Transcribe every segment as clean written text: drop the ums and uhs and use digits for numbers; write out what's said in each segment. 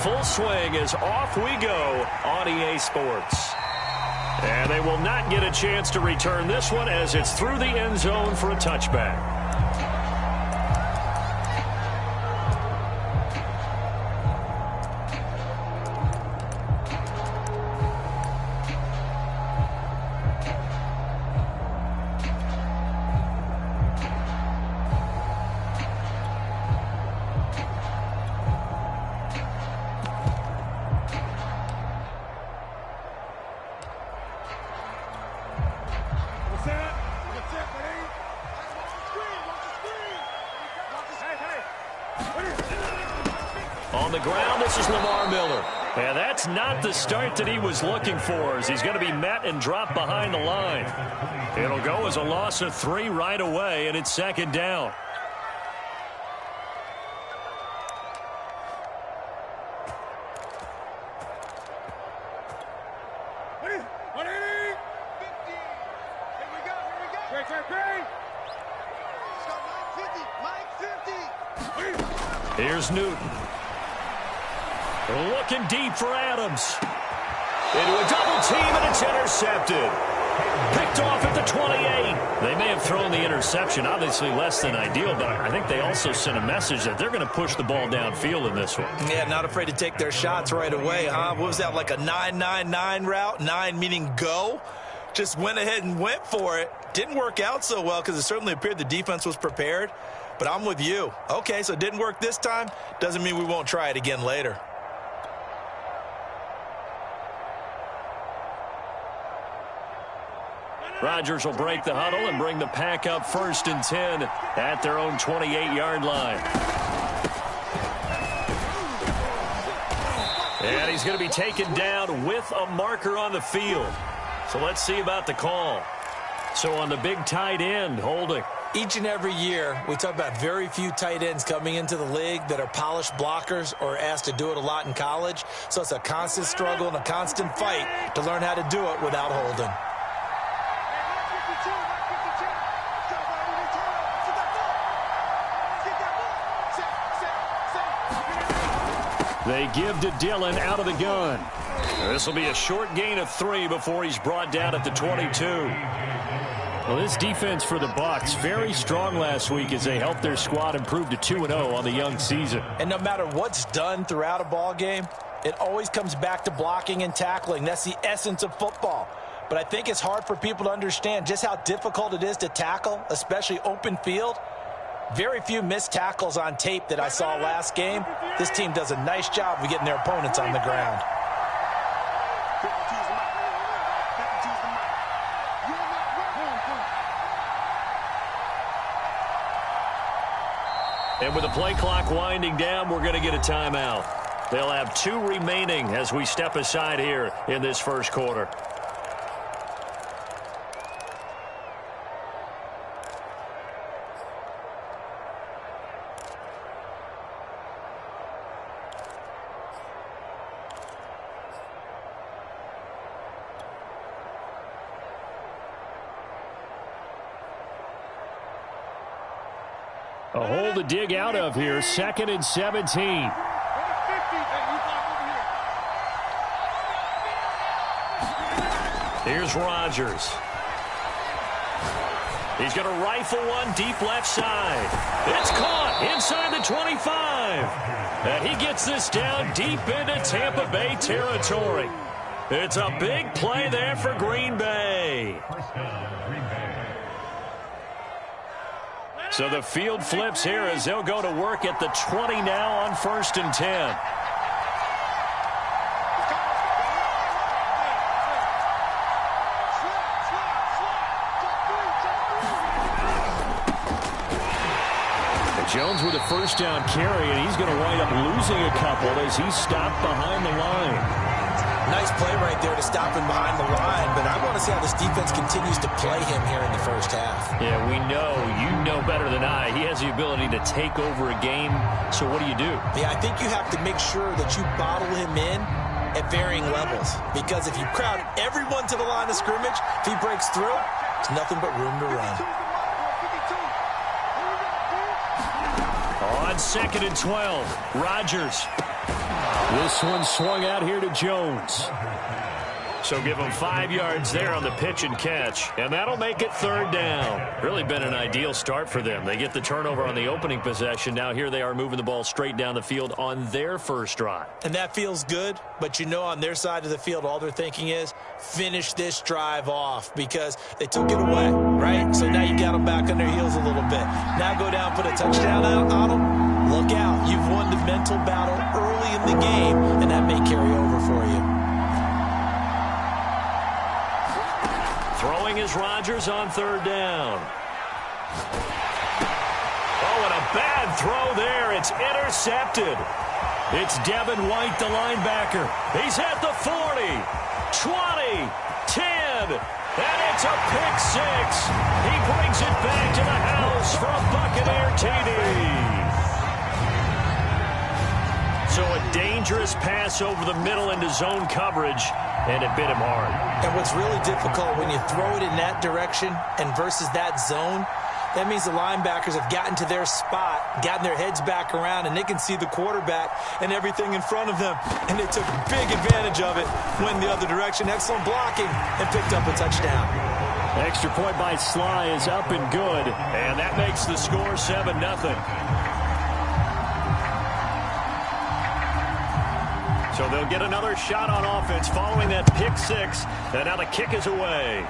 full swing as off we go on EA Sports. And they will not get a chance to return this one as it's through the end zone for a touchback. On the ground, this is Lamar Miller. And that's not the start that he was looking for, as he's going to be met and dropped behind the line. It'll go as a loss of 3 right away, and it's second down. Here's Newton. Looking deep for Adams. Into a double team, and it's intercepted. Picked off at the 28. They may have thrown the interception, obviously less than ideal, but I think they also sent a message that they're going to push the ball downfield in this one. Yeah, not afraid to take their shots right away, huh? What was that, like a 9-9-9 route? 9 meaning go? Just went ahead and went for it. Didn't work out so well because it certainly appeared the defense was prepared. But I'm with you. Okay, so it didn't work this time. Doesn't mean we won't try it again later. Rodgers will break the huddle and bring the pack up 1st and 10 at their own 28-yard line. And he's going to be taken down with a marker on the field. So let's see about the call. So on the big tight end, holding. Each and every year, we talk about very few tight ends coming into the league that are polished blockers or asked to do it a lot in college. So it's a constant struggle and a constant fight to learn how to do it without holding. They give to Dillon out of the gun. This will be a short gain of 3 before he's brought down at the 22. Well, this defense for the Bucs, very strong last week as they helped their squad improve to 2-0 on the young season. And no matter what's done throughout a ball game, it always comes back to blocking and tackling. That's the essence of football. But I think it's hard for people to understand just how difficult it is to tackle, especially open field. Very few missed tackles on tape that I saw last game. This team does a nice job of getting their opponents on the ground. And with the play clock winding down, we're going to get a timeout. They'll have 2 remaining as we step aside here in this first quarter. A hole to dig out of here, 2nd and 17. Here's Rodgers. He's going to rifle one deep left side. It's caught inside the 25. And he gets this down deep into Tampa Bay territory. It's a big play there for Green Bay. So the field flips here as they'll go to work at the 20 now on 1st and 10. Jones with a first down carry, and he's going to wind up losing a couple as he's stopped behind the line. Nice play right there to stop him behind the line, but I want to see how this defense continues to play him here in the first half. Yeah, we know. You know better than I. He has the ability to take over a game, so what do you do? Yeah, I think you have to make sure that you bottle him in at varying levels, because if you crowd everyone to the line of scrimmage, if he breaks through, there's nothing but room to run. On 2nd and 12, Rodgers. This one swung out here to Jones. So give them 5 yards there on the pitch and catch. And that'll make it 3rd down. Really been an ideal start for them. They get the turnover on the opening possession. Now here they are moving the ball straight down the field on their first drive. And that feels good, but you know on their side of the field, all they're thinking is finish this drive off because they took it away, right? So now you got them back on their heels a little bit. Now go down, put a touchdown out on them. Look out. You've won the mental battle early in the game, and that may carry over for you. Throwing is Rodgers on 3rd down. Oh, and a bad throw there. It's intercepted. It's Devin White, the linebacker. He's at the 40, 20, 10, and it's a pick 6. He brings it back to the house for a Buccaneer TD. So a dangerous pass over the middle into zone coverage, and it bit him hard. And what's really difficult when you throw it in that direction and versus that zone, that means the linebackers have gotten to their spot, gotten their heads back around, and they can see the quarterback and everything in front of them. And they took big advantage of it, went the other direction, excellent blocking, and picked up a touchdown. Extra point by Sly is up and good, and that makes the score 7-0. So they'll get another shot on offense following that pick 6. And now the kick is away.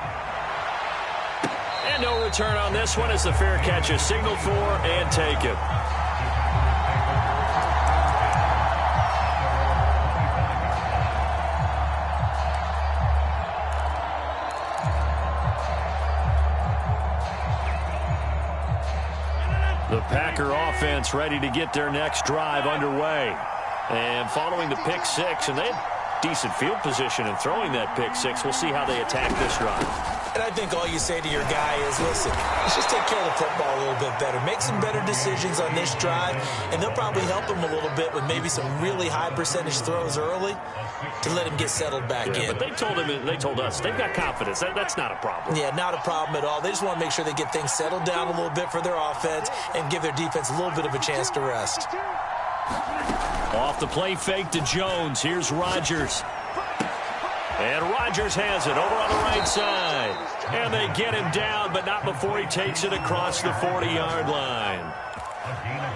And no return on this one as the fair catch is signaled for and taken. The Packer offense ready to get their next drive underway. And following the pick 6, and they had decent field position in throwing that pick 6. We'll see how they attack this drive. And I think all you say to your guy is, listen, let's just take care of the football a little bit better. Make some better decisions on this drive, and they'll probably help him a little bit with maybe some really high percentage throws early to let him get settled back in. But they told us, they've got confidence. That's not a problem. Yeah, not a problem at all. They just want to make sure they get things settled down a little bit for their offense and give their defense a little bit of a chance to rest. Off the play fake to Jones. Here's Rodgers. And Rodgers has it over on the right side. And they get him down, but not before he takes it across the 40-yard line.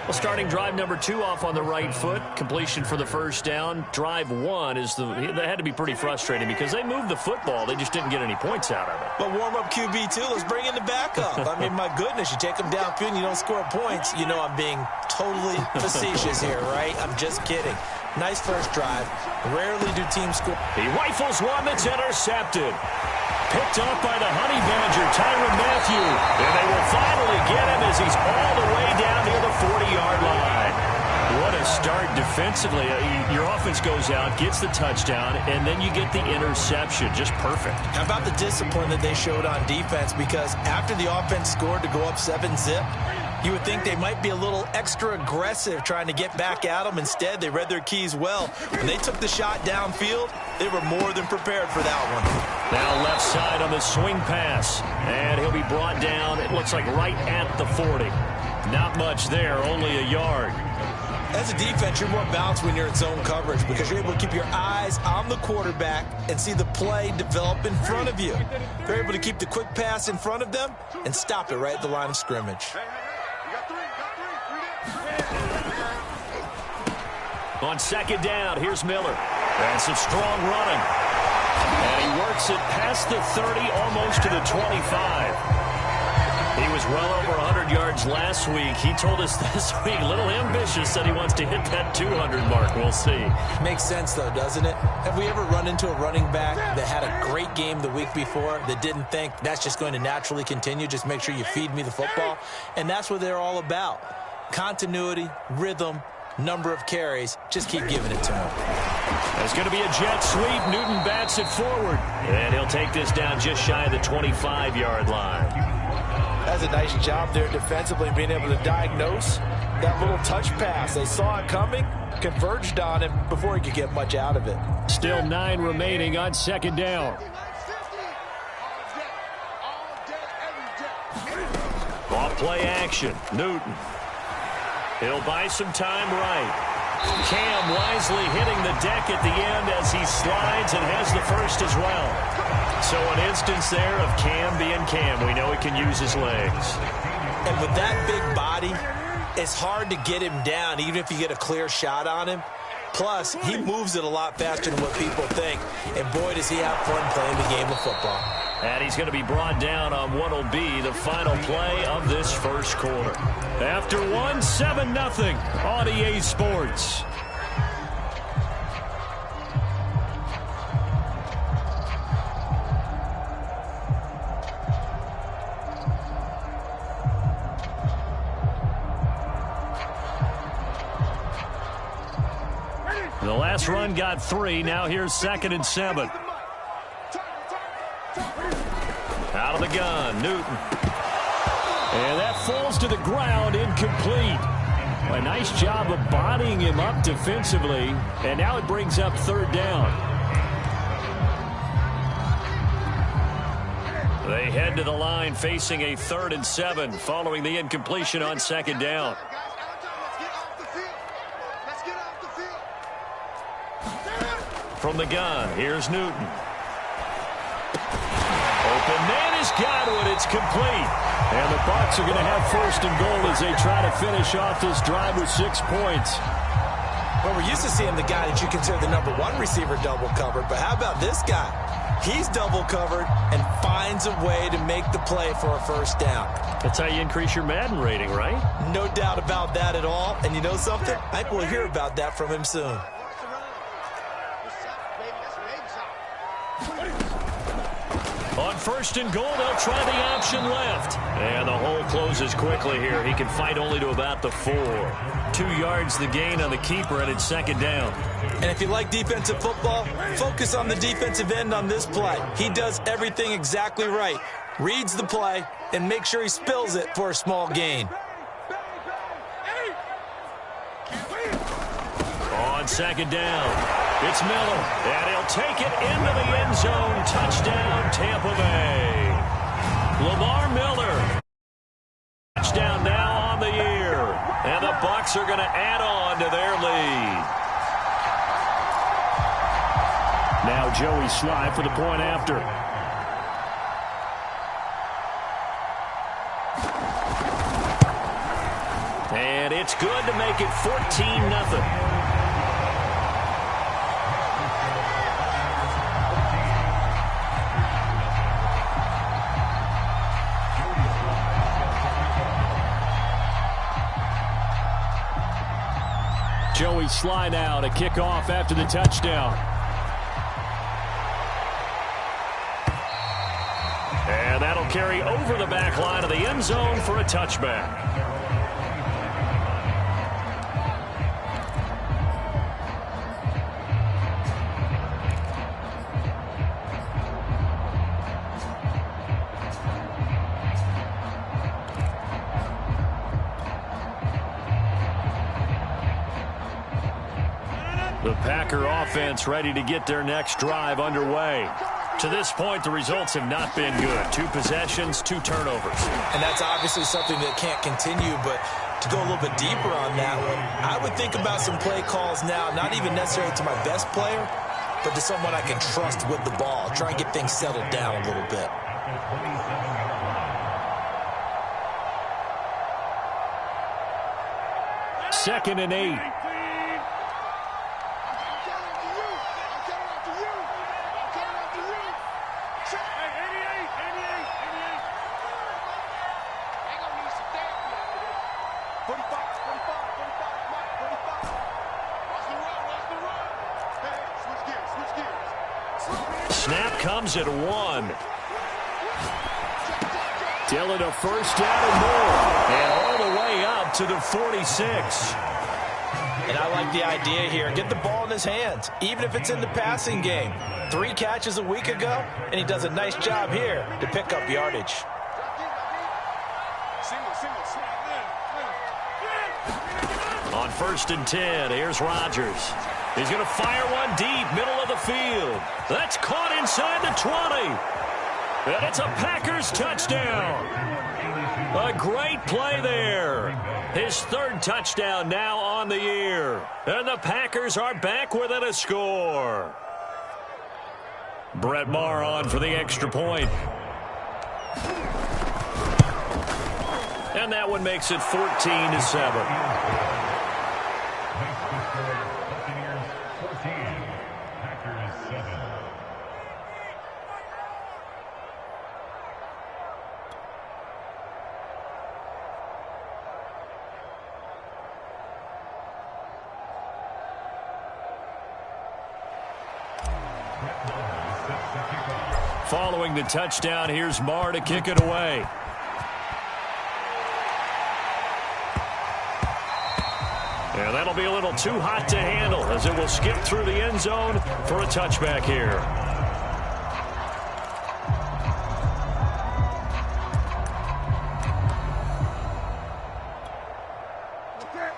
Well, starting drive number 2 off on the right foot. Completion for the first down. Drive 1 that had to be pretty frustrating because they moved the football. They just didn't get any points out of it. But warm-up QB, too. Let's bring in the backup. I mean, my goodness, you take them downfield and you don't score points. You know I'm being totally facetious here, right? I'm just kidding. Nice first drive. Rarely do teams score. He rifles one that's intercepted. Picked up by the Honey Badger, Tyrann Mathieu. And they will finally get him as he's all the way down near the 40-yard line. What a start defensively. Your offense goes out, gets the touchdown, and then you get the interception. Just perfect. How about the discipline that they showed on defense? Because after the offense scored to go up 7-zip, you would think they might be a little extra aggressive trying to get back at them. Instead, they read their keys well. When they took the shot downfield, they were more than prepared for that one. Now left side on the swing pass. And he'll be brought down, it looks like right at the 40. Not much there, only a yard. As a defense, you're more balanced when you're in zone coverage because you're able to keep your eyes on the quarterback and see the play develop in front of you. You're able to keep the quick pass in front of them and stop it right at the line of scrimmage. On second down, here's Miller. And some strong running. And he works it past the 30, almost to the 25. He was well over 100 yards last week. He told us this week, a little ambitious, said he wants to hit that 200 mark. We'll see. Makes sense, though, doesn't it? Have we ever run into a running back that had a great game the week before that didn't think that's just going to naturally continue? Just make sure you feed me the football. And that's what they're all about. Continuity, rhythm, number of carries. Just keep giving it to him. There's going to be a jet sweep. Newton bats it forward. And he'll take this down just shy of the 25-yard line. That's a nice job there defensively, being able to diagnose that little touch pass. They saw it coming, converged on him before he could get much out of it. Still 9 remaining on second down. Off play action. Newton. He'll buy some time right. Cam wisely hitting the deck at the end as he slides and has the first as well. So an instance there of Cam being Cam. We know he can use his legs. And with that big body, it's hard to get him down, even if you get a clear shot on him. Plus, he moves it a lot faster than what people think. And boy, does he have fun playing the game of football. And he's going to be brought down on what will be the final play of this first quarter. After 7-0 on EA Sports. The last run got 3. Now here's 2nd and 7. Out of the gun, Newton. And that falls to the ground, incomplete. A nice job of bodying him up defensively. And now it brings up 3rd down. They head to the line facing a 3rd and 7 following the incompletion on 2nd down. From the gun, here's Newton. Open man is Godwin. It's complete. And the Bucs are going to have 1st and goal as they try to finish off this drive with 6 points. Well, we're used to seeing the guy that you consider the #1 receiver double covered. But how about this guy? He's double covered and finds a way to make the play for a 1st down. That's how you increase your Madden rating, right? No doubt about that at all. And you know something? I think we'll hear about that from him soon. On 1st and goal, they'll try the option left. And the hole closes quickly here. He can fight only to about the 4. 2 yards the gain on the keeper, and it's 2nd down. And if you like defensive football, focus on the defensive end on this play. He does everything exactly right. Reads the play and makes sure he spills it for a small gain. On 2nd down, it's Miller, and he'll take it into the end zone. Touchdown, Tampa Bay. Lamar Miller. Touchdown now on the year. And the Bucs are going to add on to their lead. Now Joey Sly for the point after. And it's good to make it 14-0. Joey Sly now to kick off after the touchdown. And that'll carry over the back line of the end zone for a touchback. The Packer offense ready to get their next drive underway. To this point, the results have not been good. 2 possessions, 2 turnovers. And that's obviously something that can't continue, but to go a little bit deeper on that one, I would think about some play calls now, not even necessarily to my best player, but to someone I can trust with the ball. Try and get things settled down a little bit. Second and 8. Snap comes at 1. Dillon a 1st down and more. And all the way up to the 46. And I like the idea here. Get the ball in his hands, even if it's in the passing game. 3 catches a week ago, and he does a nice job here to pick up yardage. On 1st and 10, here's Rodgers. He's going to fire one deep, middle of the field. That's caught inside the 20. And it's a Packers touchdown. A great play there. His third touchdown now on the year. And the Packers are back within a score. Brett Maher on for the extra point. And that one makes it 14-7. Following the touchdown, here's Maher to kick it away. And that'll be a little too hot to handle as it will skip through the end zone for a touchback here.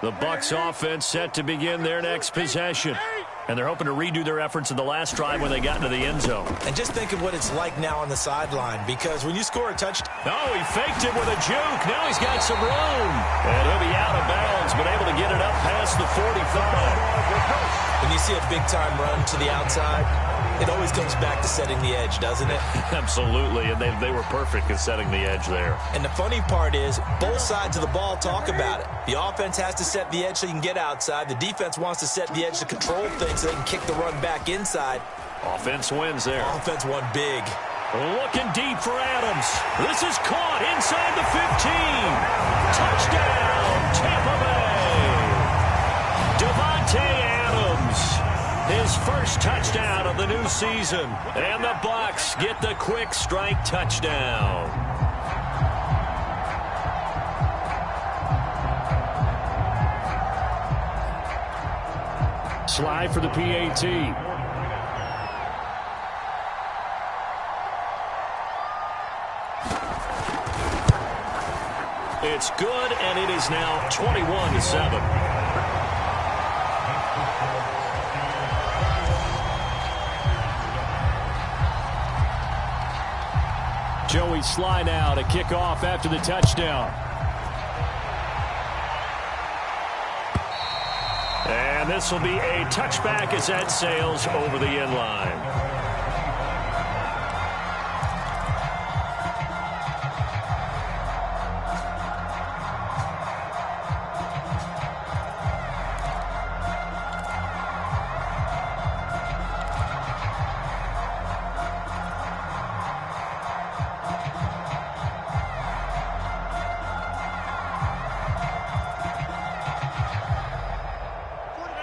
The Bucs offense set to begin their next possession. And they're hoping to redo their efforts in the last drive when they got into the end zone. And just think of what it's like now on the sideline, because when you score a touchdown... Oh, he faked it with a juke. Now he's got some room. And he'll be out of bounds, but able to get it up past the 45. When you see a big-time run to the outside, it always comes back to setting the edge, doesn't it? Absolutely, and they were perfect at setting the edge there. And the funny part is, both sides of the ball talk about it. The offense has to set the edge so you can get outside. The defense wants to set the edge to control things so they can kick the run back inside. Offense wins there. Offense won big. Looking deep for Adams. This is caught inside the 15. Touchdown, Tampa Bay. Davante Adams. His first touchdown of the new season. And the Bucs get the quick strike touchdown. Slide for the PAT. It's good, and it is now 21-7. Joey Slye now to kick off after the touchdown. And this will be a touchback as that sails over the end line.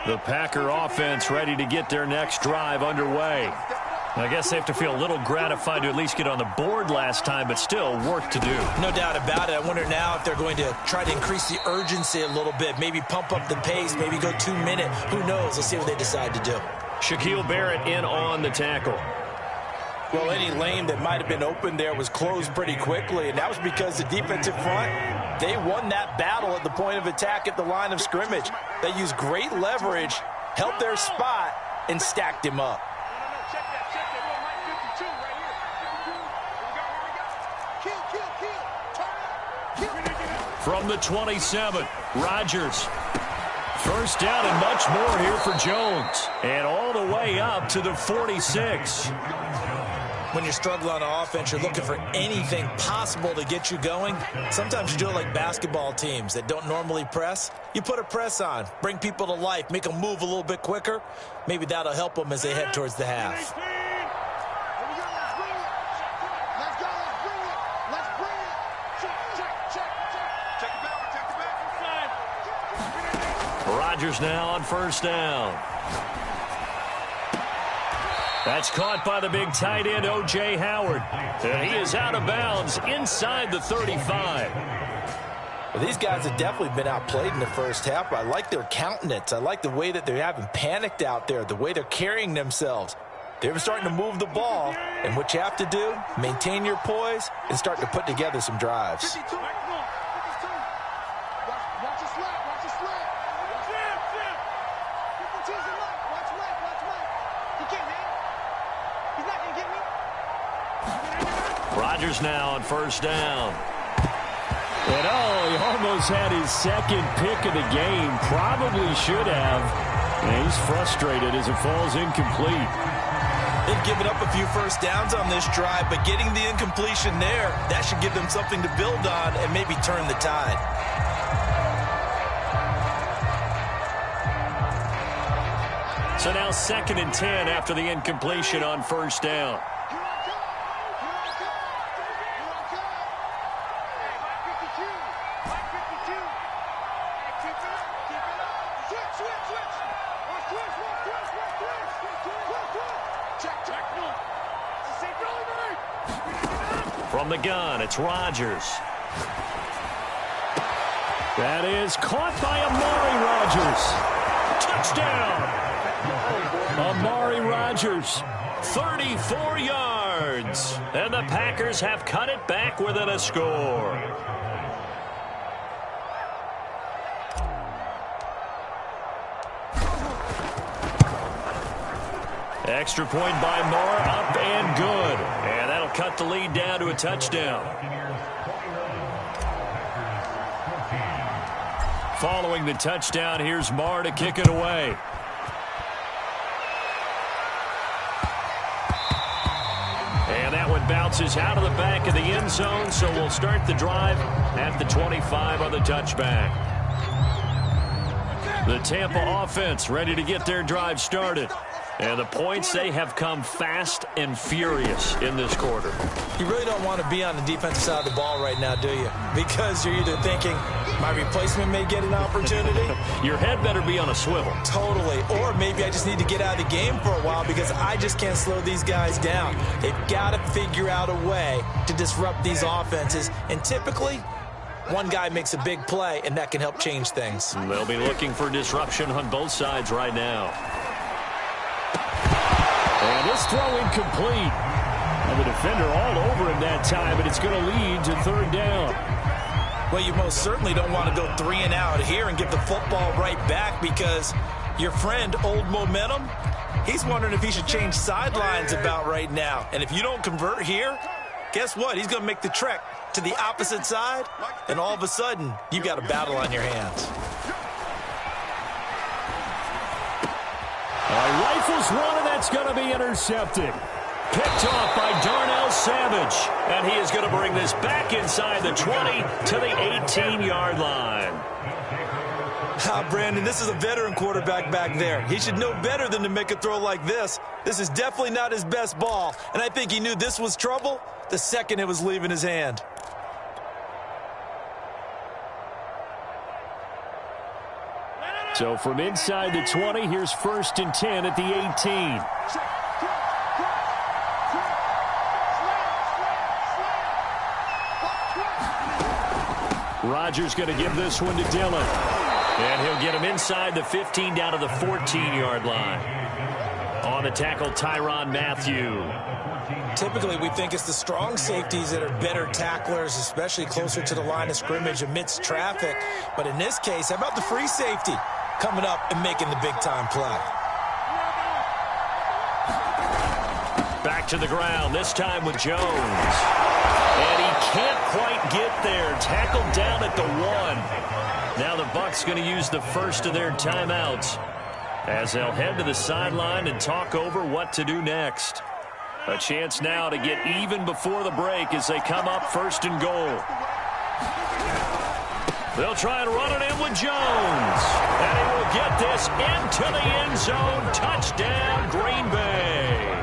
The Packer offense ready to get their next drive underway. I guess they have to feel a little gratified to at least get on the board last time, but still work to do. No doubt about it. I wonder now if they're going to try to increase the urgency a little bit, maybe pump up the pace, maybe go 2 minute. Who knows? Let's see what they decide to do. Shaquille Barrett in on the tackle. Well, any lane that might have been open there was closed pretty quickly, and that was because the defensive front, they won that battle at the point of attack at the line of scrimmage. They used great leverage, held their spot, and stacked him up. From the 27, Rodgers. First down and much more here for Jones. And all the way up to the 46. When you're struggling on offense, you're looking for anything possible to get you going. Sometimes you do it like basketball teams that don't normally press. You put a press on, bring people to life, make them move a little bit quicker. Maybe that'll help them as they head towards the half. Rodgers now on first down. That's caught by the big tight end, O.J. Howard. And he is out of bounds inside the 35. Well, these guys have definitely been outplayed in the first half. I like their countenance. I like the way that they haven't panicked out there, the way they're carrying themselves. They're starting to move the ball. And what you have to do, maintain your poise and start to put together some drives. Rodgers now on first down. And he almost had his second pick of the game. Probably should have. And he's frustrated as it falls incomplete. They've given up a few first downs on this drive, but getting the incompletion there, that should give them something to build on and maybe turn the tide. So now 2nd and 10 after the incompletion on first down. From the gun, it's Rodgers. That is caught by Amari Rodgers. Touchdown! Amari Rodgers, 34 yards. And the Packers have cut it back within a score. Extra point by Moore, up and good. And that'll cut the lead down to a touchdown. Following the touchdown, here's Moore to kick it away. And that one bounces out of the back of the end zone, so we'll start the drive at the 25 on the touchback. The Tampa offense ready to get their drive started. And the points, they have come fast and furious in this quarter. You really don't want to be on the defensive side of the ball right now, do you? Because you're either thinking, my replacement may get an opportunity. Your head better be on a swivel. Totally. Or maybe I just need to get out of the game for a while because I just can't slow these guys down. They've got to figure out a way to disrupt these offenses. And typically, one guy makes a big play, and that can help change things. They'll be looking for disruption on both sides right now. And this throw incomplete. And the defender all over him that time, but it's going to lead to 3rd down. Well, you most certainly don't want to go 3 and out here and give the football right back because your friend, Old Momentum, he's wondering if he should change sidelines about right now. And if you don't convert here, guess what? He's going to make the trek to the opposite side, and all of a sudden, you've got a battle on your hands. Rifles one, and that's going to be intercepted. Picked off by Darnell Savage. And he is going to bring this back inside the 20 to the 18-yard line. Brandon, this is a veteran quarterback back there. He should know better than to make a throw like this. This is definitely not his best ball. And I think he knew this was trouble the second it was leaving his hand. So from inside the 20, here's 1st and 10 at the 18. Rodgers going to give this one to Dillon. And he'll get him inside the 15 down to the 14-yard line. On the tackle, Tyrann Mathieu. Typically, we think it's the strong safeties that are better tacklers, especially closer to the line of scrimmage amidst traffic. But in this case, how about the free safety coming up and making the big-time play? Back to the ground, this time with Jones. And he can't quite get there. Tackled down at the 1. Now the Bucs going to use the first of their timeouts as they'll head to the sideline and talk over what to do next. A chance now to get even before the break as they come up 1st and goal. They'll try and run it in with Jones. And he will get this into the end zone. Touchdown, Green Bay.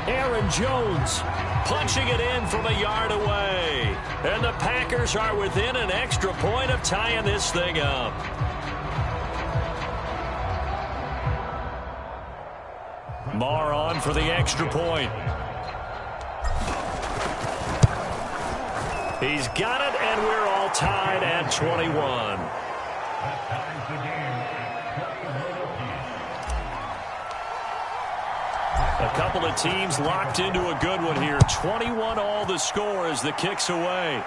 Aaron Jones punching it in from a yard away. And the Packers are within an extra point of tying this thing up. Moore on for the extra point. He's got it, and we're all tied at 21. A couple of teams locked into a good one here. 21 all the score as the kick's away.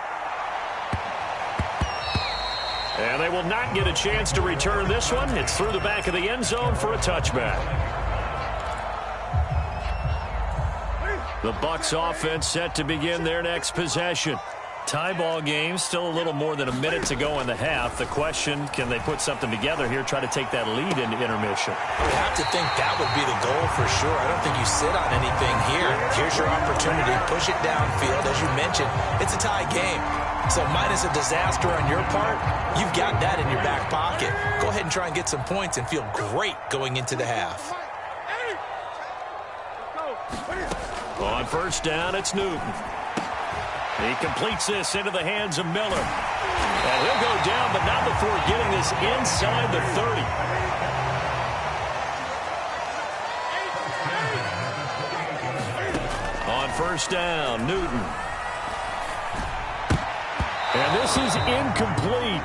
And they will not get a chance to return this one. It's through the back of the end zone for a touchback. The Bucs offense set to begin their next possession. Tie ball game, still a little more than a minute to go in the half. The question, can they put something together here, try to take that lead into intermission? You have to think that would be the goal for sure. I don't think you sit on anything here. Here's your opportunity. Push it downfield. As you mentioned, it's a tie game. So minus a disaster on your part, you've got that in your back pocket. Go ahead and try and get some points and feel great going into the half. On first down, it's Newton. He completes this into the hands of Miller. And he'll go down, but not before getting this inside the 30. On first down, Newton. And this is incomplete.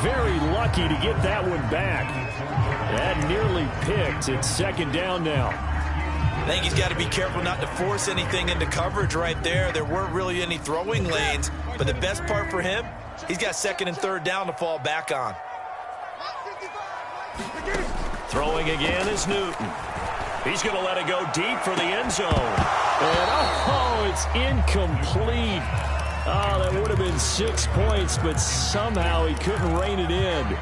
Very lucky to get that one back. That nearly picked. It's second down now. I think he's got to be careful not to force anything into coverage right there. There weren't really any throwing lanes, but the best part for him, he's got second and third down to fall back on. Throwing again is Newton. He's going to let it go deep for the end zone. And oh, it's incomplete. Oh, that would have been 6 points, but somehow he couldn't rein it in.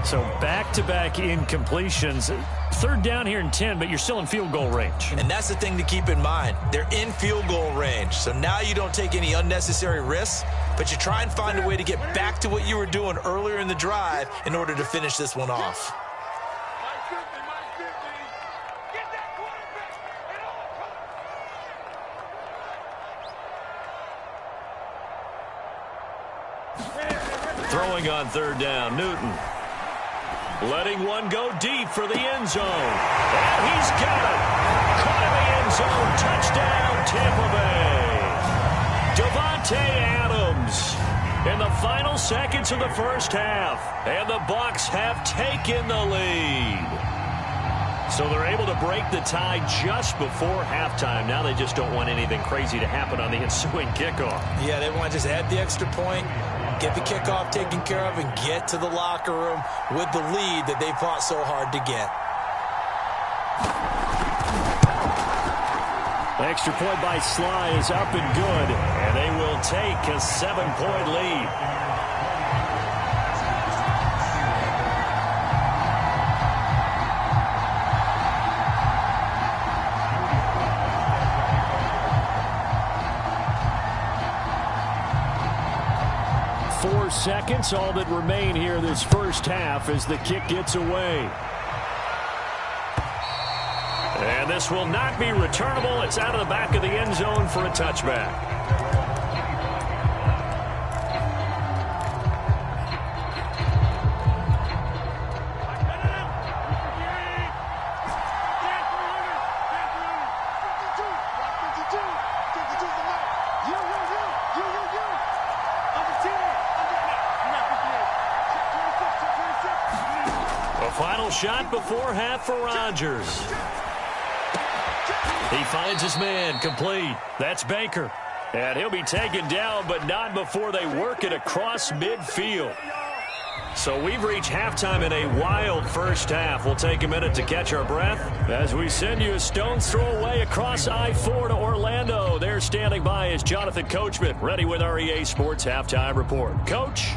So back-to-back incompletions. Third down here and 10, but you're still in field goal range. And that's the thing to keep in mind. They're in field goal range. So now you don't take any unnecessary risks, but you try and find a way to get back to what you were doing earlier in the drive in order to finish this one off. Throwing on third down, Newton. Letting one go deep for the end zone. And he's got it. Caught in the end zone. Touchdown, Tampa Bay. Davante Adams in the final seconds of the first half. And the Bucs have taken the lead. So they're able to break the tie just before halftime. Now they just don't want anything crazy to happen on the ensuing kickoff. Yeah, they want to just add the extra point, get the kickoff taken care of, and get to the locker room with the lead that they fought so hard to get. Extra point by Sly is up and good, and they will take a 7-point lead. 4 seconds, all that remain here this first half as the kick gets away. And this will not be returnable. It's out of the back of the end zone for a touchback. Final shot before half for Rodgers. He finds his man, complete. That's Baker. And he'll be taken down, but not before they work it across midfield. So we've reached halftime in a wild first half. We'll take a minute to catch our breath as we send you a stone's throw away across I-4 to Orlando. There standing by is Jonathan Coachman, ready with our EA Sports Halftime Report. Coach?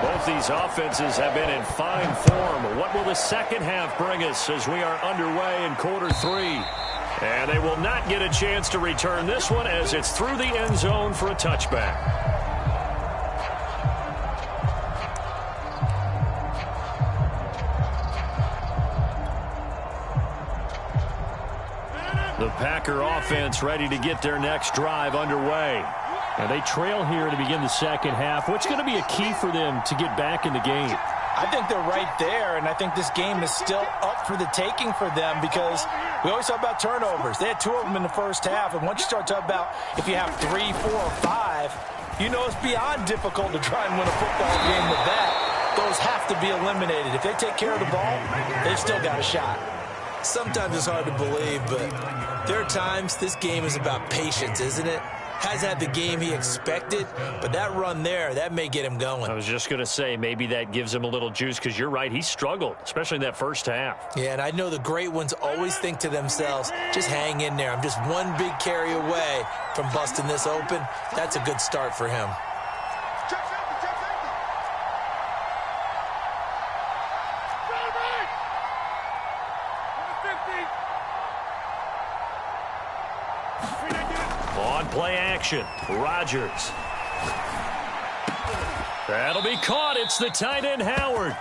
Both these offenses have been in fine form. What will the second half bring us as we are underway in quarter three? And they will not get a chance to return this one as it's through the end zone for a touchback. The Packer offense ready to get their next drive underway. And they trail here to begin the second half. What's going to be a key for them to get back in the game? I think they're right there, and I think this game is still up for the taking for them because we always talk about turnovers. They had 2 of them in the first half, and once you start talking about if you have 3, 4, or 5, you know it's beyond difficult to try and win a football game with that. Those have to be eliminated. If they take care of the ball, they've still got a shot. Sometimes it's hard to believe, but there are times this game is about patience, isn't it? Hasn't had the game he expected, but that run there, that may get him going. I was just going to say, maybe that gives him a little juice, because you're right, he struggled, especially in that first half. Yeah, and I know the great ones always think to themselves, just hang in there. I'm just one big carry away from busting this open. That's a good start for him. On play action, Rodgers. That'll be caught. It's the tight end, Howard.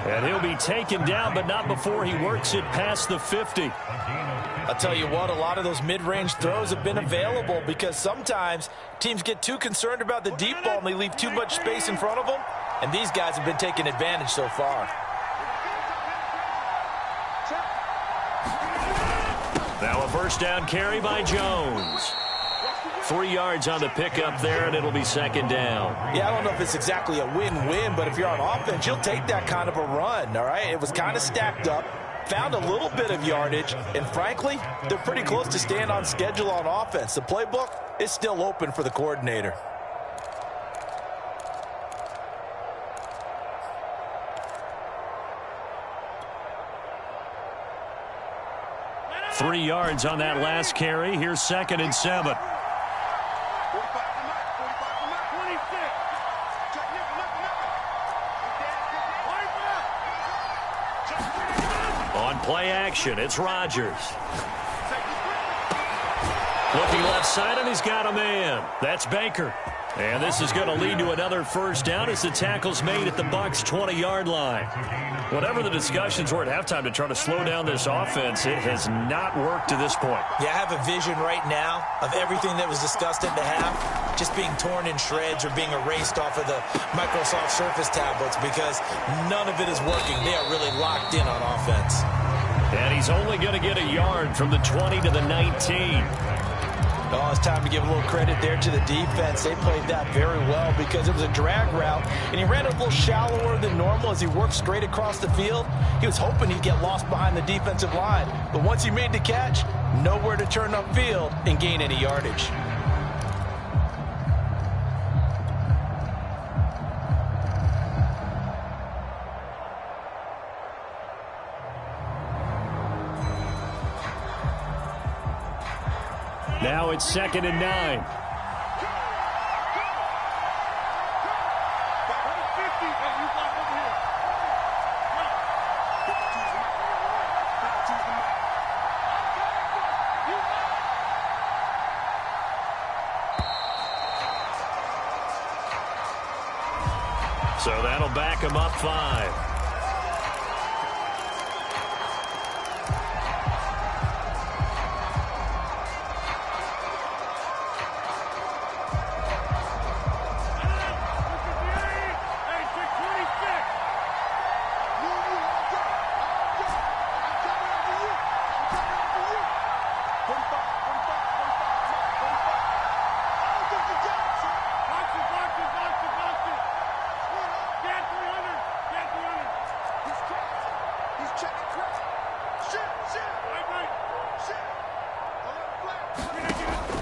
And he'll be taken down, but not before he works it past the 50. I'll tell you what, a lot of those mid-range throws have been available because sometimes teams get too concerned about the deep ball and they leave too much space in front of them. And these guys have been taking advantage so far. Now a first down carry by Jones. 3 yards on the pickup there, and it'll be second down. Yeah, I don't know if it's exactly a win-win, but if you're on offense, you'll take that kind of a run, all right? It was kind of stacked up, found a little bit of yardage, and frankly, they're pretty close to staying on schedule on offense. The playbook is still open for the coordinator. Three yards on that last carry. Here's 2nd and 7. On play action, it's Rodgers. Looking left side, and he's got a man. That's Baker. And this is going to lead to another first down as the tackle's made at the Bucs' 20-yard line. Whatever the discussions were at halftime to try to slow down this offense, it has not worked to this point. Yeah, I have a vision right now of everything that was discussed at the half just being torn in shreds or being erased off of the Microsoft Surface tablets because none of it is working. They are really locked in on offense. And he's only going to get a yard from the 20 to the 19. Oh, it's time to give a little credit there to the defense. They played that very well because it was a drag route, and he ran a little shallower than normal as he worked straight across the field. He was hoping he'd get lost behind the defensive line, but once he made the catch, nowhere to turn upfield and gain any yardage. Now it's 2nd and 9. So that'll back him up 5.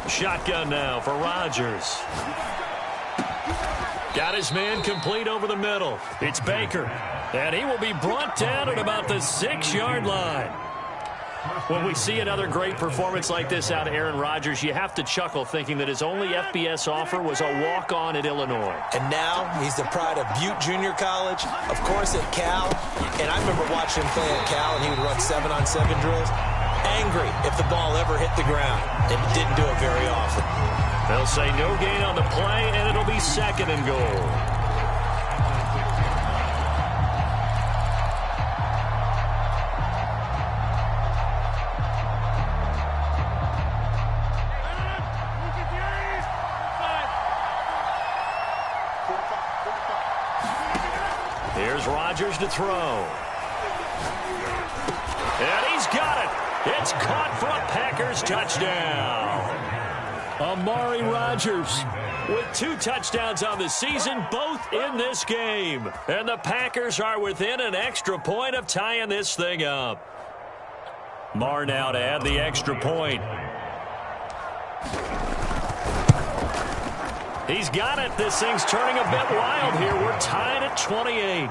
Shotgun now for Rodgers. Got his man complete over the middle. It's Baker. And he will be brought down at about the 6-yard line. When we see another great performance like this out of Aaron Rodgers, you have to chuckle thinking that his only FBS offer was a walk-on at Illinois. And now he's the pride of Butte Junior College, of course at Cal. And I remember watching him play at Cal, and he would run 7-on-7 drills. Angry if the ball ever hit the ground, and it didn't do it very often. They'll say no gain on the play, and it'll be 2nd and goal. Here's Rodgers to throw. And he's got it. It's caught for a Packers touchdown. Amari Rodgers with 2 touchdowns on the season, both in this game. And the Packers are within an extra point of tying this thing up. Marr now to add the extra point. He's got it. This thing's turning a bit wild here. We're tied at 28.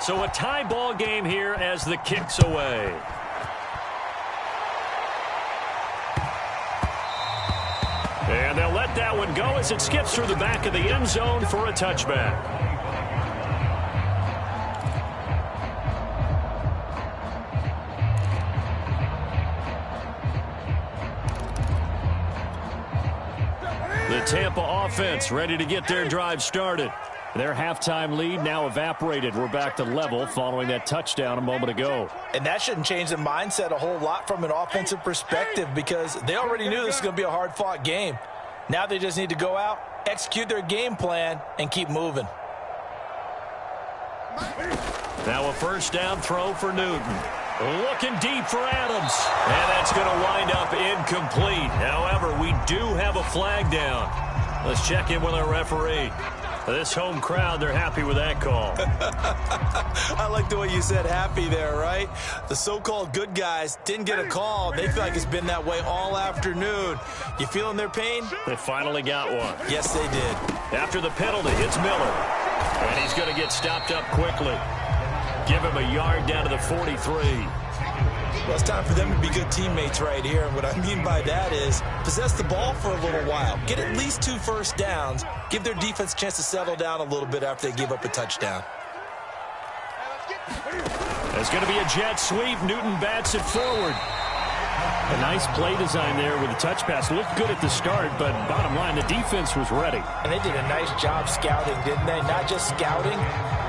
So a tie ball game here as the kick's away. And they'll let that one go as it skips through the back of the end zone for a touchback. The Tampa offense ready to get their drive started. Their halftime lead now evaporated. We're back to level following that touchdown a moment ago. And that shouldn't change the mindset a whole lot from an offensive perspective because they already knew this was going to be a hard-fought game. Now they just need to go out, execute their game plan, and keep moving. Now a first down throw for Newton. Looking deep for Adams. And that's going to wind up incomplete. However, we do have a flag down. Let's check in with our referee. This home crowd, they're happy with that call. I like the way you said happy there, right? The so-called good guys didn't get a call. They feel like it's been that way all afternoon. You feeling their pain? They finally got one. Yes, they did. After the penalty, it's Miller. And he's going to get stopped up quickly. Give him a yard down to the 43. Well, it's time for them to be good teammates right here. And what I mean by that is possess the ball for a little while. Get at least 2 first downs. Give their defense a chance to settle down a little bit after they give up a touchdown. There's going to be a jet sweep. Newton bats it forward. A nice play design there with the touch pass. Looked good at the start, but bottom line, the defense was ready. And they did a nice job scouting, didn't they? Not just scouting,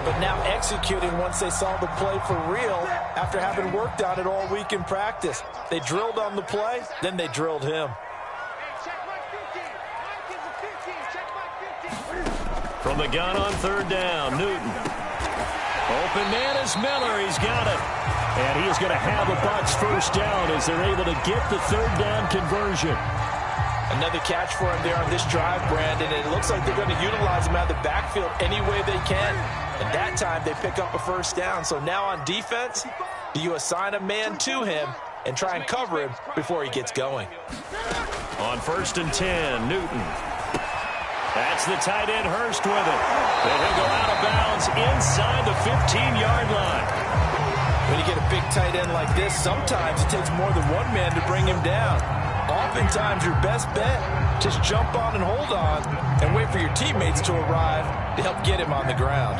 but now executing once they saw the play for real after having worked on it all week in practice. They drilled on the play, then they drilled him. From the gun on third down, Newton. Open man is Miller. He's got it. And he is going to have a Bucs first down as they're able to get the third down conversion. Another catch for him there on this drive, Brandon. And it looks like they're going to utilize him out of the backfield any way they can. And that time they pick up a first down. So now on defense, do you assign a man to him and try and cover him before he gets going? On 1st and 10, Newton. That's the tight end Hurst with it. And he'll go out of bounds inside the 15-yard line. When you get a big tight end like this, sometimes it takes more than one man to bring him down. Oftentimes your best bet, just jump on and hold on and wait for your teammates to arrive to help get him on the ground.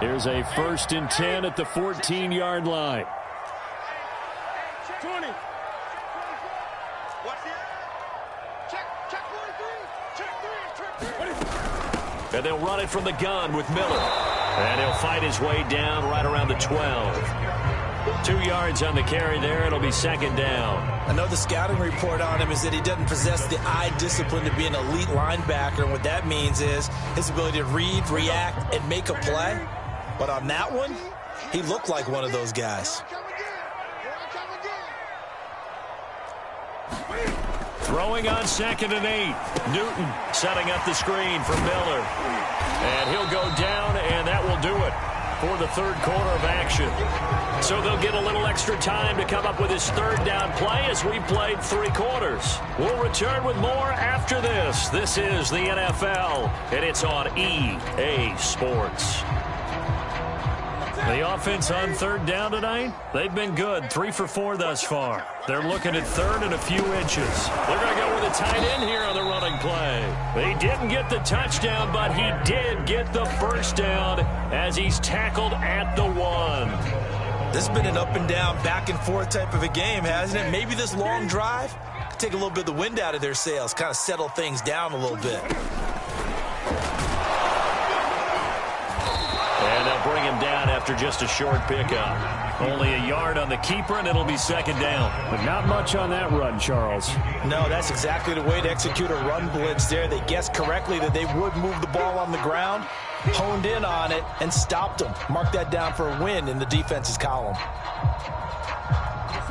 Here's a 1st and 10 at the 14-yard line. 20. And they'll run it from the gun with Miller. And he'll fight his way down right around the 12. 2 yards on the carry there. It'll be 2nd down. I know the scouting report on him is that he doesn't possess the eye discipline to be an elite linebacker. And what that means is his ability to read, react, and make a play. But on that one, he looked like one of those guys. Throwing on 2nd and 8. Newton setting up the screen for Miller. And he'll go down, and that will do it for the third quarter of action. So they'll get a little extra time to come up with his third down play as we played 3 quarters. We'll return with more after this. This is the NFL, and it's on EA Sports. The offense on third down tonight, they've been good. 3 for 4 thus far. They're looking at third and a few inches. They're going to go with a tight end here on the running play. They didn't get the touchdown, but he did get the first down as he's tackled at the 1. This has been an up and down, back and forth type of a game, hasn't it? Maybe this long drive could take a little bit of the wind out of their sails, kind of settle things down a little bit. And they'll bring him down after just a short pickup. Only a yard on the keeper, and it'll be 2nd down. But not much on that run, Charles. No, that's exactly the way to execute a run blitz there. They guessed correctly that they would move the ball on the ground, honed in on it, and stopped them. Mark that down for a win in the defense's column.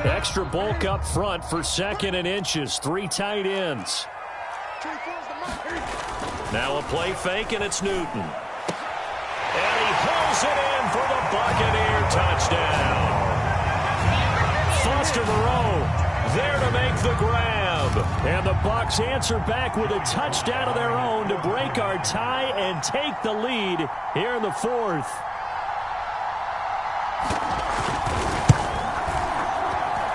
Extra bulk up front for 2nd and inches. 3 tight ends. Now a play fake, and it's Newton. And he hauls it in for the Buccaneer touchdown. Foster Moreau there to make the grab. And the Bucs answer back with a touchdown of their own to break our tie and take the lead here in the 4th.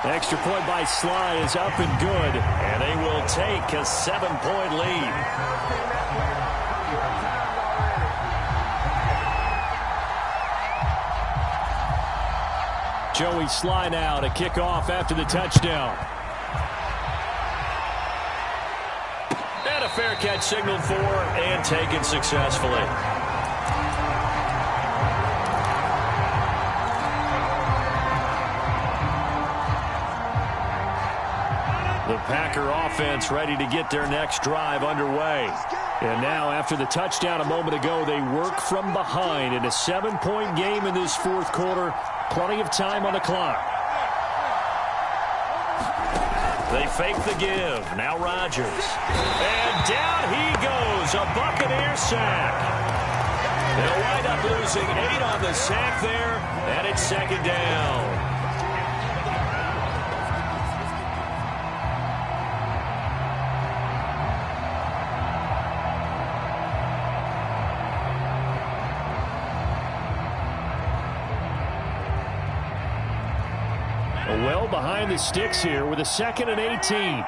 Extra point by Sly is up and good. And they will take a 7-point lead. Joey Sly now to kick off after the touchdown. And a fair catch signaled for and taken successfully. The Packer offense ready to get their next drive underway. And now, after the touchdown a moment ago, they work from behind in a 7-point game in this 4th quarter. Plenty of time on the clock. They fake the give. Now Rodgers. And down he goes. A Buccaneer sack. They'll wind up losing 8 on the sack there. And it's 2nd down. Well behind the sticks here with a 2nd and 18.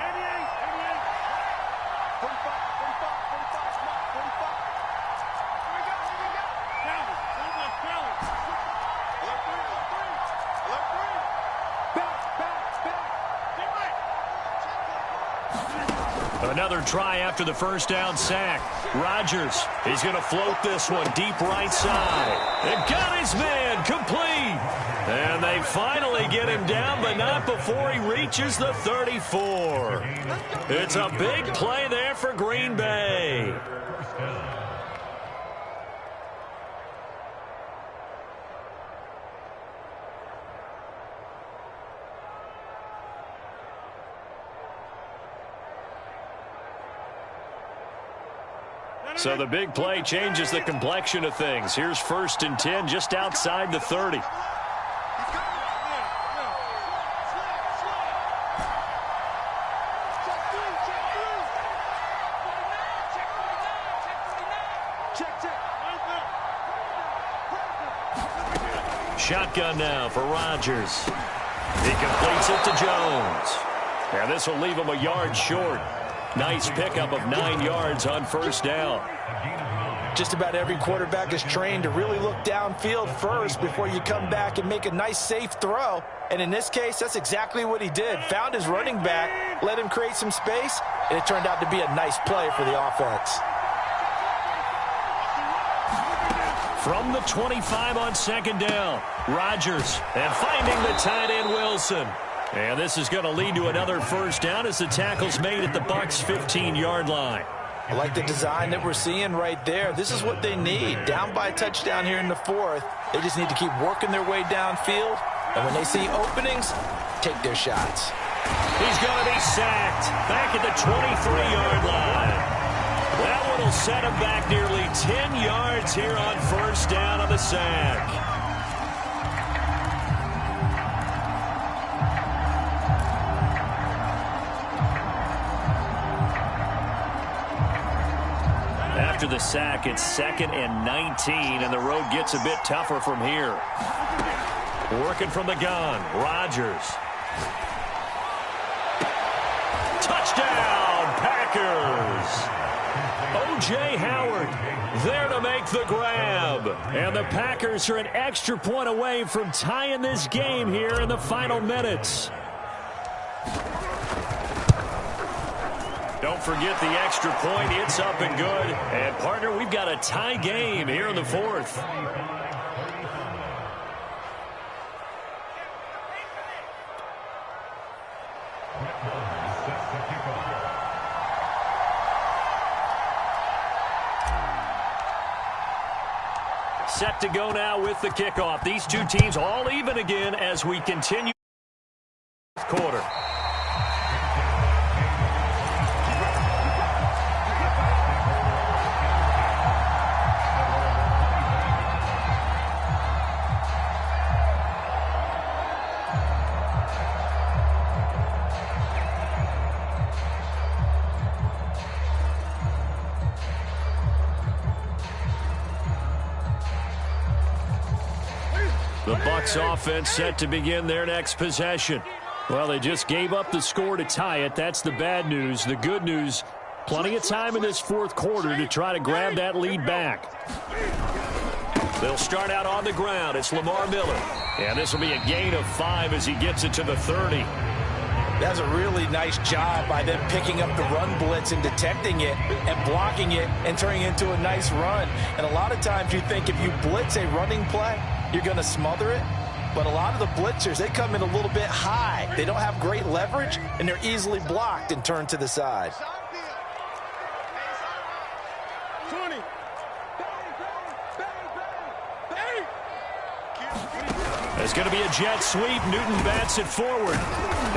Another try after the first down sack. Rodgers, he's going to float this one deep right side. And got his man complete. And they finally get him down, but not before he reaches the 34. It's a big play there for Green Bay. So the big play changes the complexion of things. Here's 1st and 10 just outside the 30. Shotgun now for Rodgers. He completes it to Jones. And this will leave him a yard short. Nice pickup of 9 yards on 1st down. Just about every quarterback is trained to really look downfield first before you come back and make a nice, safe throw. And in this case, that's exactly what he did. Found his running back, let him create some space, and it turned out to be a nice play for the offense. From the 25 on 2nd down, Rodgers, and finding the tight end Wilson. And this is going to lead to another 1st down as the tackle's made at the Bucs' 15-yard line. I like the design that we're seeing right there. This is what they need. Down by a touchdown here in the 4th. They just need to keep working their way downfield. And when they see openings, take their shots. He's going to be sacked back at the 23-yard line. That one will set him back nearly 10 yards here on 1st down on the sack. After the sack, it's 2nd and 19, and the road gets a bit tougher from here. Working from the gun, Rodgers. Touchdown, Packers! O.J. Howard there to make the grab. And the Packers are an extra point away from tying this game here in the final minutes. Don't forget the extra point. It's up and good. And, partner, we've got a tie game here in the 4th. Set to go now with the kickoff. These two teams all even again as we continue. quarter. The Bucs offense set to begin their next possession. Well, they just gave up the score to tie it. That's the bad news. The good news, plenty of time in this fourth quarter to try to grab that lead back. They'll start out on the ground. It's Lamar Miller. And this will be a gain of 5 as he gets it to the 30. That's a really nice job by them picking up the run blitz and detecting it and blocking it and turning it into a nice run. And a lot of times you think if you blitz a running play, you're going to smother it. But a lot of the blitzers, they come in a little bit high. They don't have great leverage, and they're easily blocked and turned to the side. There's going to be a jet sweep. Newton bats it forward.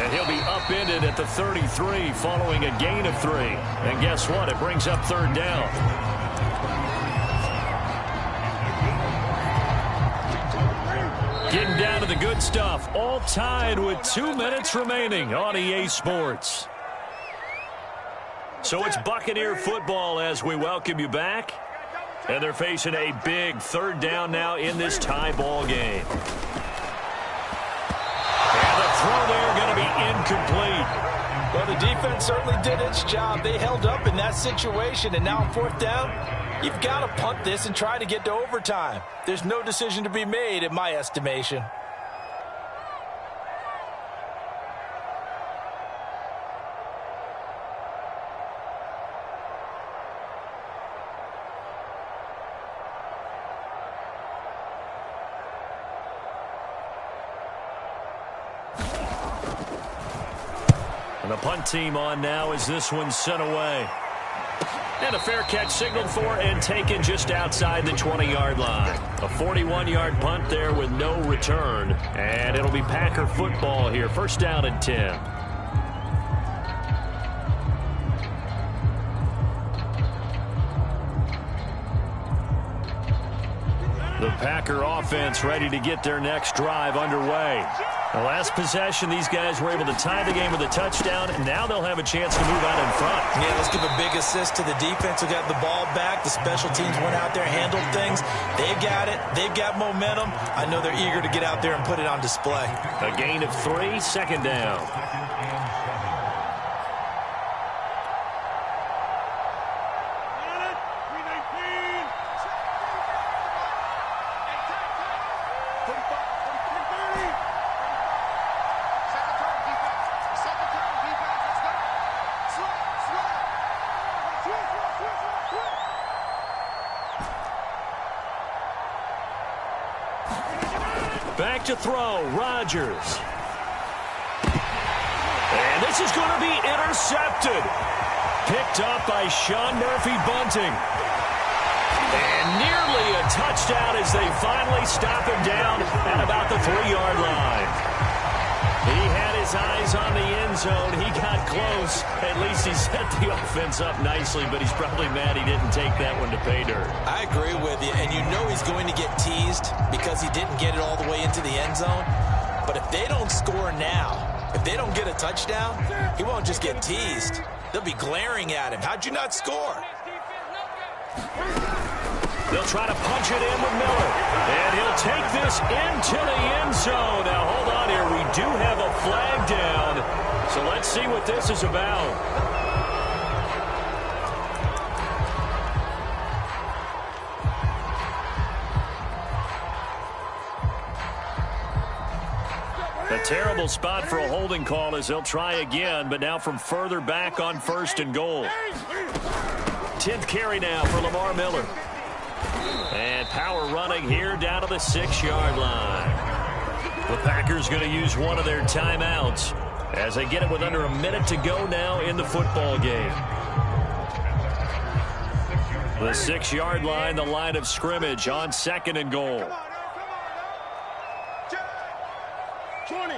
And he'll be upended at the 33 following a gain of 3. And guess what? It brings up third down. Getting down to the good stuff. All tied with 2 minutes remaining on EA Sports. So it's Buccaneer football as we welcome you back. And they're facing a big third down now in this tie ball game. And the throw there going to be incomplete. Well, the defense certainly did its job. They held up in that situation, and now on fourth down, you've got to punt this and try to get to overtime. There's no decision to be made in my estimation. And the punt team on now as this one's sent away. And a fair catch signaled for and taken just outside the 20-yard line. A 41-yard punt there with no return. And it'll be Packer football here. First down and 10. The Packer offense ready to get their next drive underway. The last possession, these guys were able to tie the game with a touchdown, and now they'll have a chance to move out in front. Yeah, let's give a big assist to the defense who got the ball back. The special teams went out there, handled things. They've got it. They've got momentum. I know they're eager to get out there and put it on display. A gain of 3, second down. Back to throw, Rodgers. And this is going to be intercepted. Picked up by Sean Murphy-Bunting. And nearly a touchdown as they finally stop him down at about the 3-yard line. He had his eyes on the end zone. He got close. At least he set the offense up nicely, but he's probably mad he didn't take that one to pay dirt. I agree with you, and you know he's going to get teased because he didn't get it all the way into the end zone. But if they don't score now, if they don't get a touchdown, he won't just get teased. They'll be glaring at him. How'd you not score? They'll try to punch it in with Miller. And he'll take this into the end zone. Now, hold on here. We do have a flag down. So let's see what this is about. A terrible spot for a holding call as they'll try again, but now from further back on first and goal. 10th carry now for Lamar Miller. And power running here down to the 6-yard line. The Packers going to use one of their timeouts as they get it with under a minute to go now in the football game. The 6-yard line, the line of scrimmage on second and goal. 20.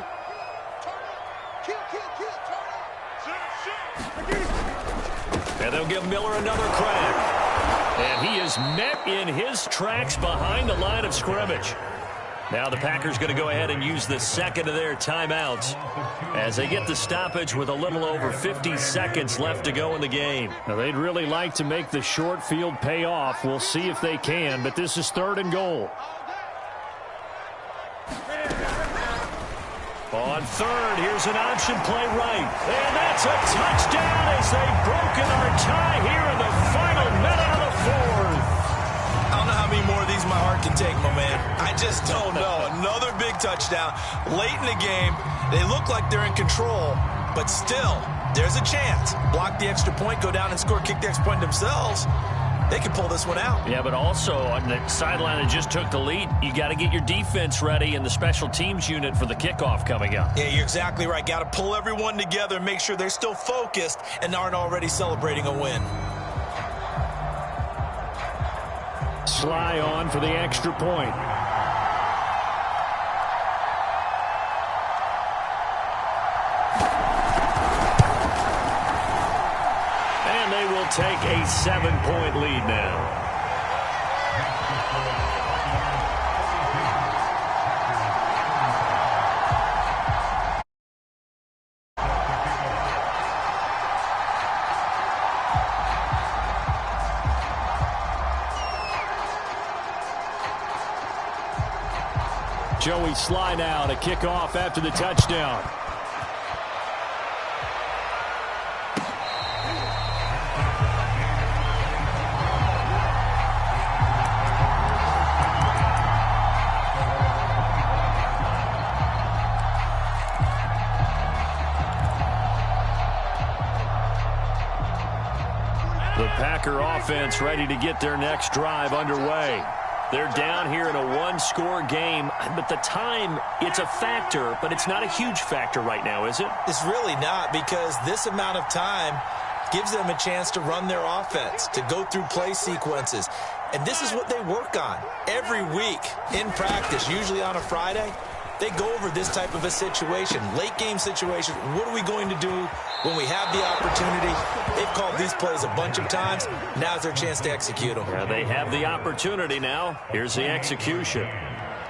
And they'll give Miller another crack. And he is met in his tracks behind the line of scrimmage. Now the Packers going to go ahead and use the second of their timeouts as they get the stoppage with a little over 50 seconds left to go in the game. Now they'd really like to make the short field pay off. We'll see if they can, but this is 3rd and goal. On 3rd, here's an option play right. And that's a touchdown as they've broken our tie here in the final minute of the 4th. I don't know how many more of these my heart can take, my man. I just don't know. Another big touchdown. Late in the game, they look like they're in control, but still, there's a chance. Block the extra point, go down and score, kick the extra point themselves. They can pull this one out. Yeah, but also on the sideline that just took the lead, you got to get your defense ready and the special teams unit for the kickoff coming up. Yeah, you're exactly right. Got to pull everyone together and make sure they're still focused and aren't already celebrating a win. Sly on for the extra point. And they will take a 7-point lead now. Joey Sly now to kick off after the touchdown. The Packer offense ready to get their next drive underway. They're down here in a one-score game, but the time, it's a factor, but it's not a huge factor right now, is it? It's really not, because this amount of time gives them a chance to run their offense, to go through play sequences. And this is what they work on every week in practice, usually on a Friday. They go over this type of a situation, late game situation. What are we going to do when we have the opportunity? They've called these plays a bunch of times. Now's their chance to execute them. Yeah, they have the opportunity now. Here's the execution.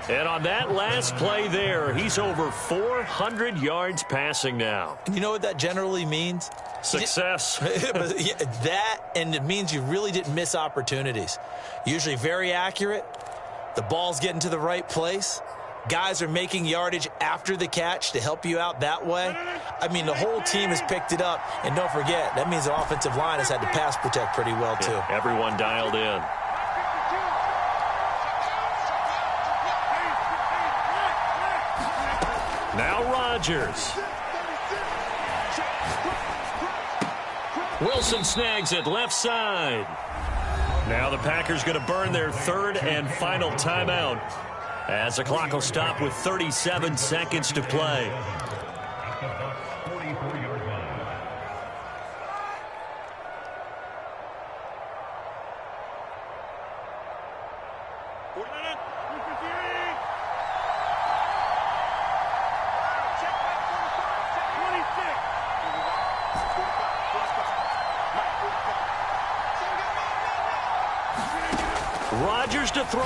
And on that last play there, he's over 400 yards passing now. And you know what that generally means? Success. That, and it means you really didn't miss opportunities. Usually very accurate. The ball's getting to the right place. Guys are making yardage after the catch to help you out that way. I mean, the whole team has picked it up. And don't forget, that means the offensive line has had to pass protect pretty well, too. Yeah, everyone dialed in. Now Rodgers. Wilson snags it left side. Now the Packers going to burn their 3rd and final timeout, as the clock will stop with 37 seconds to play. Rodgers to throw.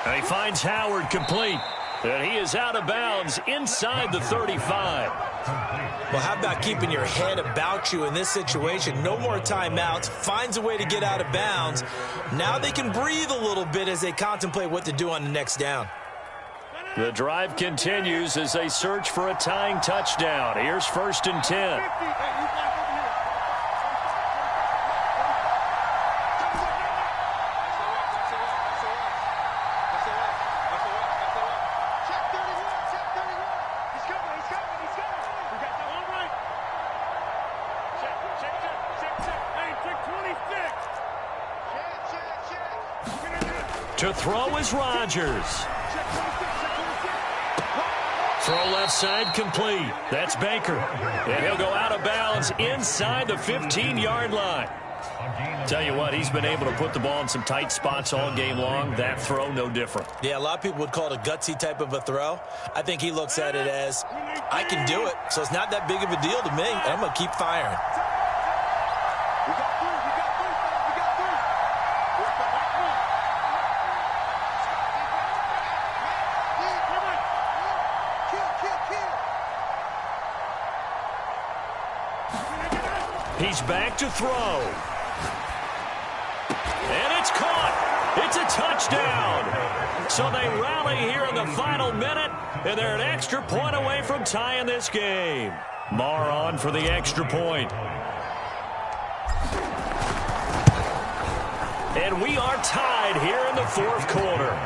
And he finds Howard complete. And he is out of bounds inside the 35. Well, how about keeping your head about you in this situation? No more timeouts. Finds a way to get out of bounds. Now they can breathe a little bit as they contemplate what to do on the next down. The drive continues as they search for a tying touchdown. Here's 1st and 10. To throw is Rodgers. Throw left side complete. That's Baker. And he'll go out of bounds inside the 15-yard line. Tell you what, he's been able to put the ball in some tight spots all game long. That throw, no different. Yeah, a lot of people would call it a gutsy type of a throw. I think he looks at it as, I can do it, so it's not that big of a deal to me, and I'm going to keep firing. He's back to throw. And it's caught. It's a touchdown. So they rally here in the final minute, and they're an extra point away from tying this game. Marr on for the extra point. And we are tied here in the fourth quarter.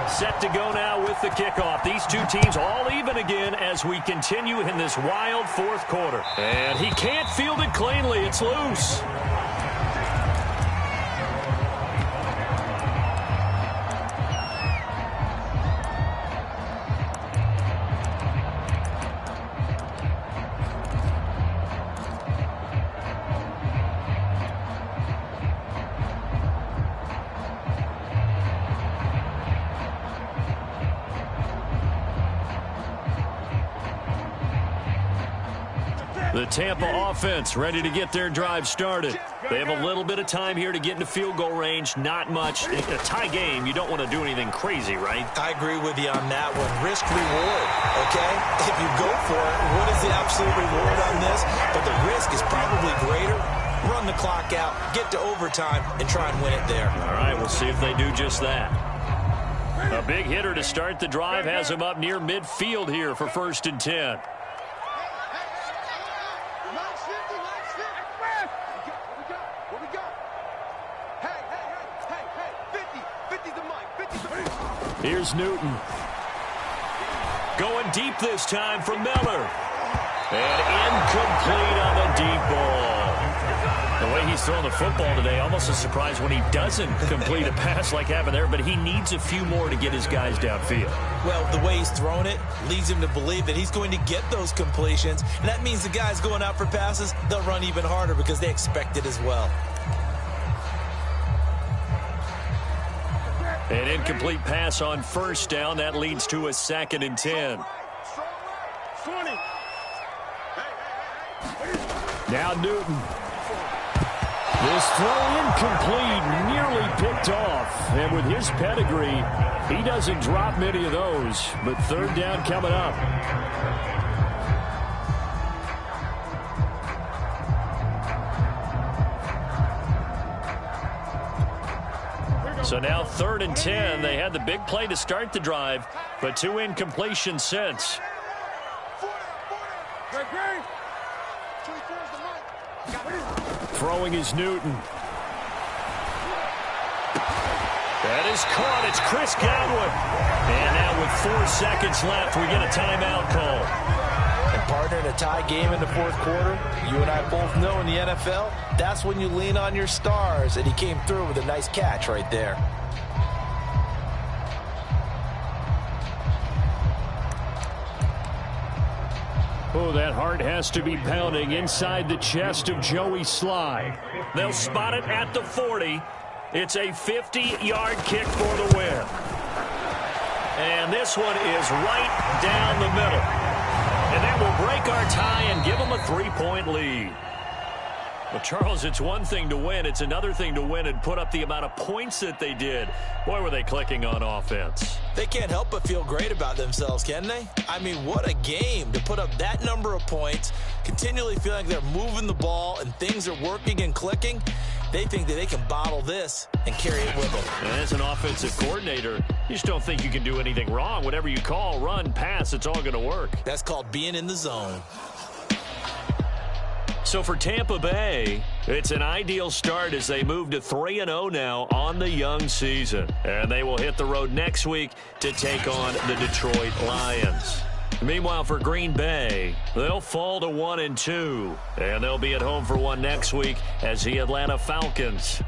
Set to go now with the kickoff. These two teams all even again as we continue in this wild fourth quarter. And he can't field it cleanly. It's loose. The Tampa offense ready to get their drive started. They have a little bit of time here to get into field goal range. Not much. In a tie game, you don't want to do anything crazy, right? I agree with you on that one. Risk reward, okay? If you go for it, what is the absolute reward on this? But the risk is probably greater. Run the clock out, get to overtime, and try and win it there. All right, we'll see if they do just that. A big hitter to start the drive has him up near midfield here for 1st and 10. Here's Newton. Going deep this time from Miller. And incomplete on the deep ball. The way he's throwing the football today, almost a surprise when he doesn't complete a pass like happened there, but he needs a few more to get his guys downfield. Well, the way he's thrown it leads him to believe that he's going to get those completions, and that means the guys going out for passes, they'll run even harder because they expect it as well. An incomplete pass on 1st down. That leads to a 2nd and 10. Now Newton. This throw incomplete, nearly picked off. And with his pedigree, he doesn't drop many of those. But 3rd down coming up. So now 3rd and 10. They had the big play to start the drive, but 2 incompletions since. Throwing is Newton. That is caught. It's Chris Godwin. And now with 4 seconds left, we get a timeout call. And partner, in a tie game in the fourth quarter, you and I both know in the NFL, that's when you lean on your stars, and he came through with a nice catch right there. Oh, that heart has to be pounding inside the chest of Joey Slye. They'll spot it at the 40. It's a 50-yard kick for the win. And this one is right down the middle. And that will break our tie and give them a 3-point lead. Well, Charles, it's one thing to win. It's another thing to win and put up the amount of points that they did. Boy, were they clicking on offense. They can't help but feel great about themselves, can they? I mean, what a game to put up that number of points, continually feeling like they're moving the ball and things are working and clicking. They think that they can bottle this and carry it with them. And as an offensive coordinator, you just don't think you can do anything wrong. Whatever you call, run, pass, it's all going to work. That's called being in the zone. So for Tampa Bay, it's an ideal start as they move to 3-0 now on the young season. And they will hit the road next week to take on the Detroit Lions. Meanwhile, for Green Bay, they'll fall to 1-2. And they'll be at home for one next week as the Atlanta Falcons